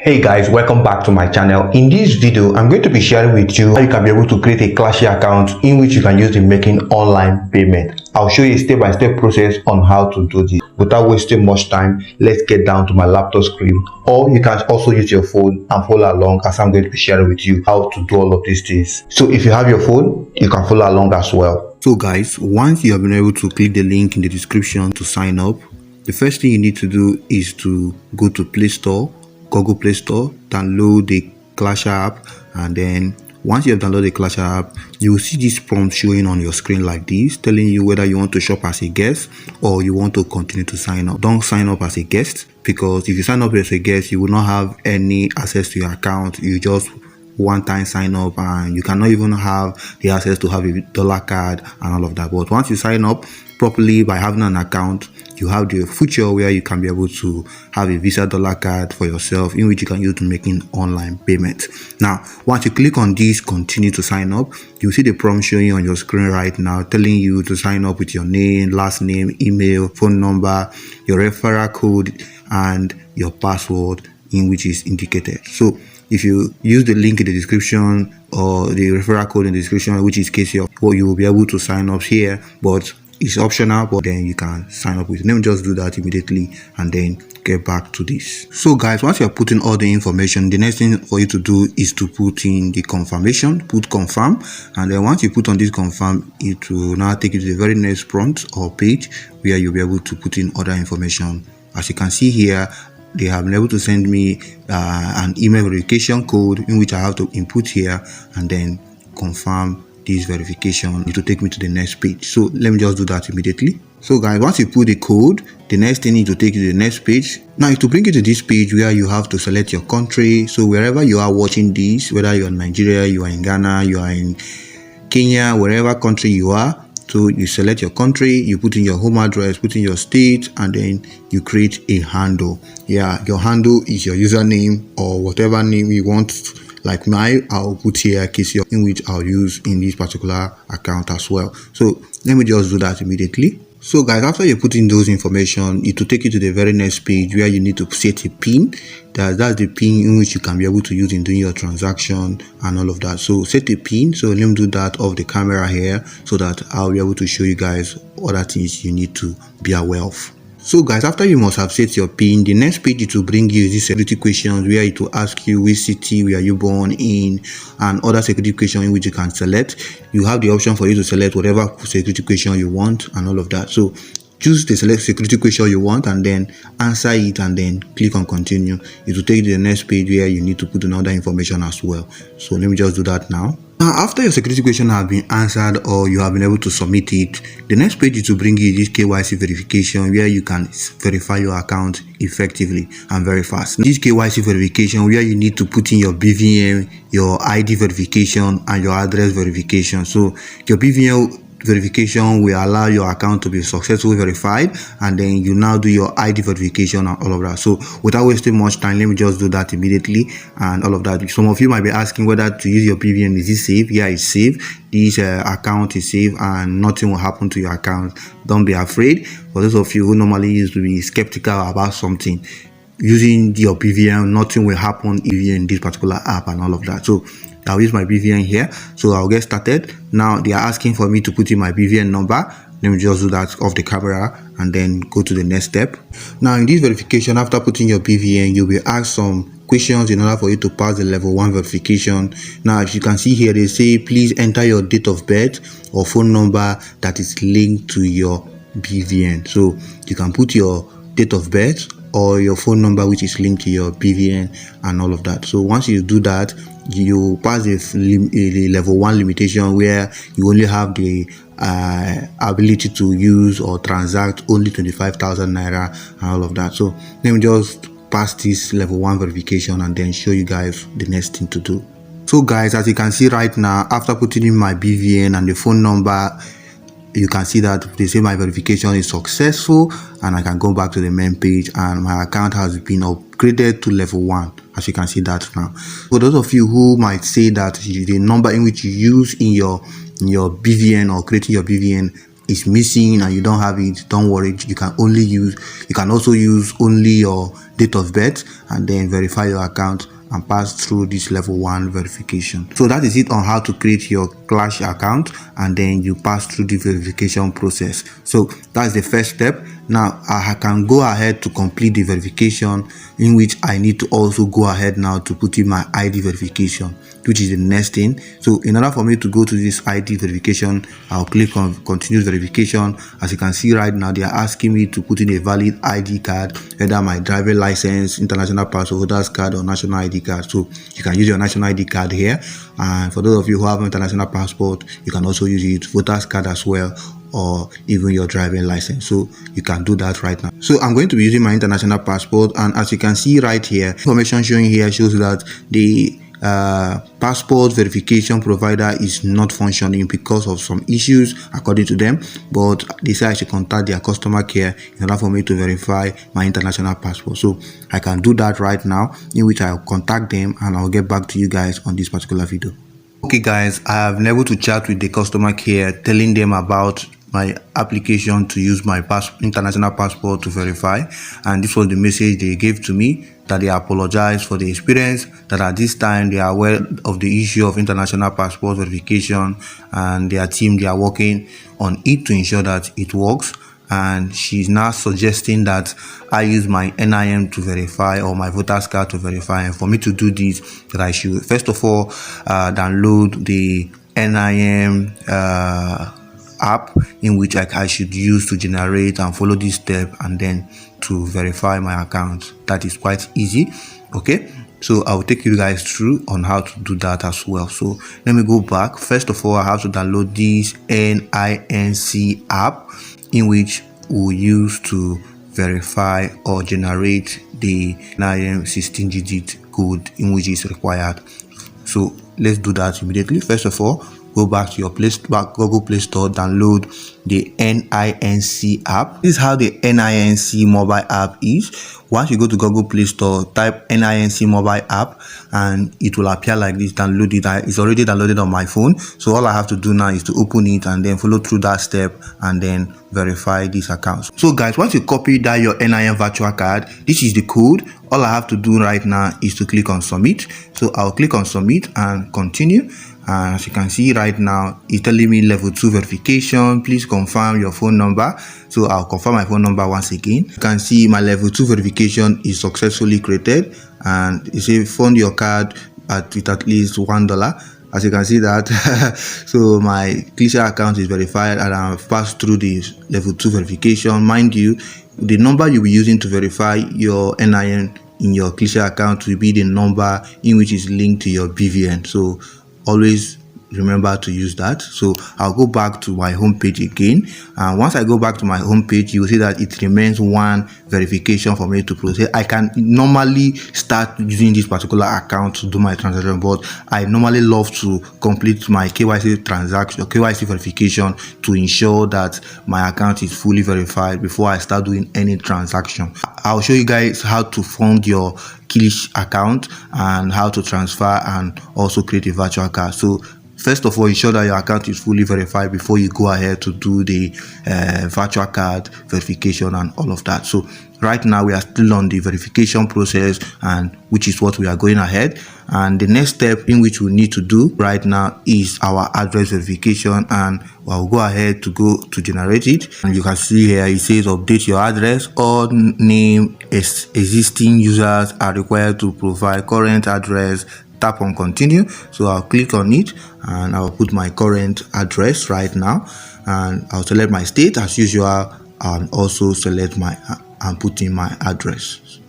Hey guys, welcome back to my channel. In this video, I'm going to be sharing with you how you can be able to create a Klasha account in which you can use the making online payment. I'll show you a step-by-step process on how to do this. Without wasting much time, let's get down to my laptop screen, or you can also use your phone and follow along as I'm going to be sharing with you how to do all of these things. So if you have your phone, you can follow along as well. So guys, once you have been able to click the link in the description to sign up, the first thing you need to do is to go to Play Store, Google Play Store, download the Klasha app, and then once you have downloaded the Klasha app, you will see this prompt showing on your screen like this, telling you whether you want to shop as a guest or you want to continue to sign up. Don't sign up as a guest, because if you sign up as a guest, you will not have any access to your account. You just one-time sign up, and you cannot even have the access to have a dollar card and all of that. But once you sign up properly by having an account, you have the feature where you can be able to have a Visa dollar card for yourself, in which you can use to making online payments. Now, once you click on this continue to sign up, you see the prompt showing on your screen right now, telling you to sign up with your name, last name, email, phone number, your referral code, and your password in which is indicated. So if you use the link in the description or the referral code in the description, which is kesse, well, you will be able to sign up here, but it's optional, but then you can sign up with it. Let me just do that immediately and then get back to this. So guys, once you're putting all the information, the next thing for you to do is to put in the confirmation, put confirm, and then once you put on this confirm, it will now take you to the very next prompt or page where you'll be able to put in other information. As you can see here, they have been able to send me an email verification code in which I have to input here and then confirm this verification. It will take me to the next page. So let me just do that immediately. So guys, once you put the code, the next thing is to take you to the next page. Now it will bring you to this page where you have to select your country. So wherever you are watching this, whether you're in Nigeria, you are in Ghana, you are in Kenya, wherever country you are, so you select your country, you put in your home address, put in your state, and then you create a handle. Yeah, your handle is your username or whatever name you want. Like mine, I'll put here kesse, in which I'll use in this particular account as well. So let me just do that immediately. So guys, after you put in those information, it will take you to the very next page where you need to set a PIN. That's the PIN in which you can be able to use in doing your transaction and all of that. So set a PIN. So let me do that off the camera here so that I'll be able to show you guys other things you need to be aware of. So guys, after you must have set your PIN, the next page it will bring you this security questions where it will ask you which city were you born in and other security questions in which you can select. You have the option for you to select whatever security question you want and all of that. So choose the select security question you want and then answer it and then click on continue. It will take you to the next page where you need to put another information as well. So let me just do that now. Now, after your security question has been answered or you have been able to submit it, the next page is to bring you this KYC verification where you can verify your account effectively and very fast. This KYC verification where you need to put in your BVN, your ID verification, and your address verification. So your BVN verification will allow your account to be successfully verified, and then you now do your ID verification and all of that. So without wasting much time, let me just do that immediately and all of that. Some of you might be asking whether to use your BVN, is it safe? Yeah, it's safe. This account is safe and nothing will happen to your account. Don't be afraid. For those of you who normally used to be skeptical about something, using your BVN, nothing will happen in this particular app and all of that. So I'll use my BVN here. So I'll get started. Now they are asking for me to put in my BVN number. Let me just do that off the camera and then go to the next step. Now in this verification, after putting your BVN, you'll be asked some questions in order for you to pass the level 1 verification. Now if you can see here, they say please enter your date of birth or phone number that is linked to your BVN. So you can put your date of birth or your phone number which is linked to your BVN and all of that. So once you do that, you pass the level 1 limitation where you only have the ability to use or transact only 25,000 naira and all of that. So let me just pass this level 1 verification and then show you guys the next thing to do. So guys, as you can see right now, after putting in my BVN and the phone number, you can see that they say my verification is successful and I can go back to the main page and my account has been upgraded to level 1, as you can see that now. For those of you who might say that the number in which you use in your BVN or creating your BVN is missing and you don't have it, don't worry, you can also use only your date of birth and then verify your account and pass through this level 1 verification. So that is it on how to create your Clash account and then you pass through the verification process. So that's the first step. Now I can go ahead to complete the verification, in which I need to also go ahead now to put in my ID verification, which is the next thing. So in order for me to go to this ID verification, I'll click on continuous verification. As you can see right now, they are asking me to put in a valid ID card, either my driver license, international passport, voters card, or national ID card. So you can use your national ID card here, and for those of you who have an international passport, you can also use it, voters card as well, or even your driving license. So you can do that right now. So I'm going to be using my international passport, and as you can see right here, information showing here shows that the passport verification provider is not functioning because of some issues according to them, but they say I should contact their customer care in order for me to verify my international passport. So I can do that right now, in which I'll contact them and I'll get back to you guys on this particular video. Okay guys, I have been able to chat with the customer care, telling them about my application to use my international passport to verify, and this was the message they gave to me, that they apologize for the experience, that at this time they are aware of the issue of international passport verification, and their team, they are working on it to ensure that it works. And she's now suggesting that I use my NIN to verify, or my voters card to verify. And for me to do this, that I should first of all download the NIN app, in which I should use to generate and follow this step, and then to verify my account. That is quite easy. Okay, so I'll take you guys through on how to do that as well. So let me go back. First of all, I have to download this NINC app, in which we'll use to verify or generate the NIN 16-digit code, in which is required. So let's do that immediately. First of all, go back to your Google Play Store, download the NINC app. This is how the NINC mobile app is. Once you go to Google Play Store, type NINC mobile app and it will appear like this. Download it. It's already downloaded on my phone, so all I have to do now is to open it and then follow through that step and then verify this account. So guys, once you copy that your NIN virtual card, this is the code. All I have to do right now is to click on submit. So I'll click on submit and continue. And as you can see right now, it's telling me level 2 verification. Please confirm your phone number. So I'll confirm my phone number once again. You can see my level 2 verification is successfully created, and it says fund your card with at least $1. As you can see that so my Klasha account is verified and I've passed through the level 2 verification. Mind you, the number you'll be using to verify your NIN in your Klasha account will be the number in which is linked to your BVN. So always remember to use that. So I'll go back to my home page again, and once I go back to my home page, you will see that it remains one verification for me to process. I can normally start using this particular account to do my transaction, but I normally love to complete my KYC transaction or KYC verification to ensure that my account is fully verified before I start doing any transaction. I'll show you guys how to fund your Klasha account and how to transfer and also create a virtual card. So first of all, ensure that your account is fully verified before you go ahead to do the virtual card verification and all of that. So right now we are still on the verification process, and which is what we are going ahead. And the next step in which we need to do right now is our address verification, and I'll go ahead to go to generate it. And you can see here it says update your address. All name existing users are required to provide current address. Tap on continue. So I'll click on it and I'll put my current address right now, and I'll select my state as usual, and also select my and put in my address.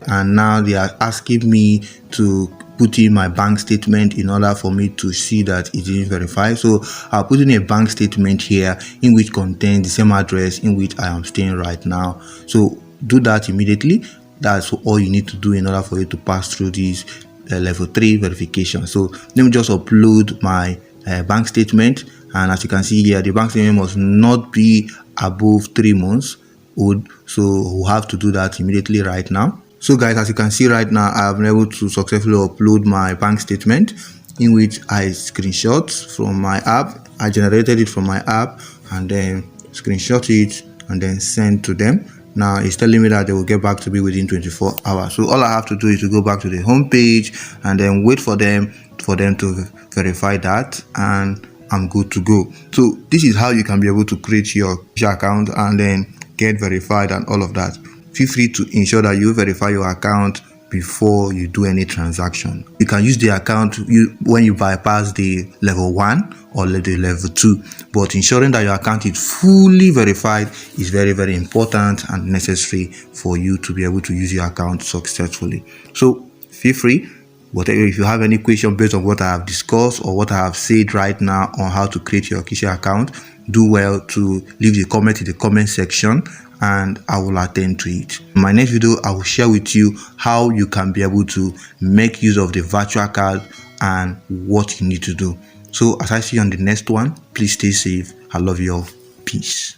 And now they are asking me to put in my bank statement in order for me to see that it is verified. So I'll put in a bank statement here in which contains the same address in which I am staying right now. So do that immediately. That's all you need to do in order for you to pass through this level 3 verification. So let me just upload my bank statement, and as you can see here, the bank statement must not be above 3 months old. So we'll have to do that immediately right now. So guys, as you can see right now, I've been able to successfully upload my bank statement, in which I screenshot from my app. I generated it from my app, and then screenshot it and then send to them. Now it's telling me that they will get back to me within 24 hours. So all I have to do is to go back to the home page and then wait for them to verify that, and I'm good to go. So this is how you can be able to create your account and then get verified and all of that. Feel free to ensure that you verify your account before you do any transaction. You can use the account when you bypass the level 1 or the level 2, but ensuring that your account is fully verified is very, very important and necessary for you to be able to use your account successfully. So feel free, whatever, if you have any question based on what I have discussed or what I have said right now on how to create your kesse account, do well to leave the comment in the comment section and I will attend to it. In my next video, I will share with you how you can be able to make use of the virtual card and what you need to do. So as I see you on the next one, please stay safe. I love you all. Peace.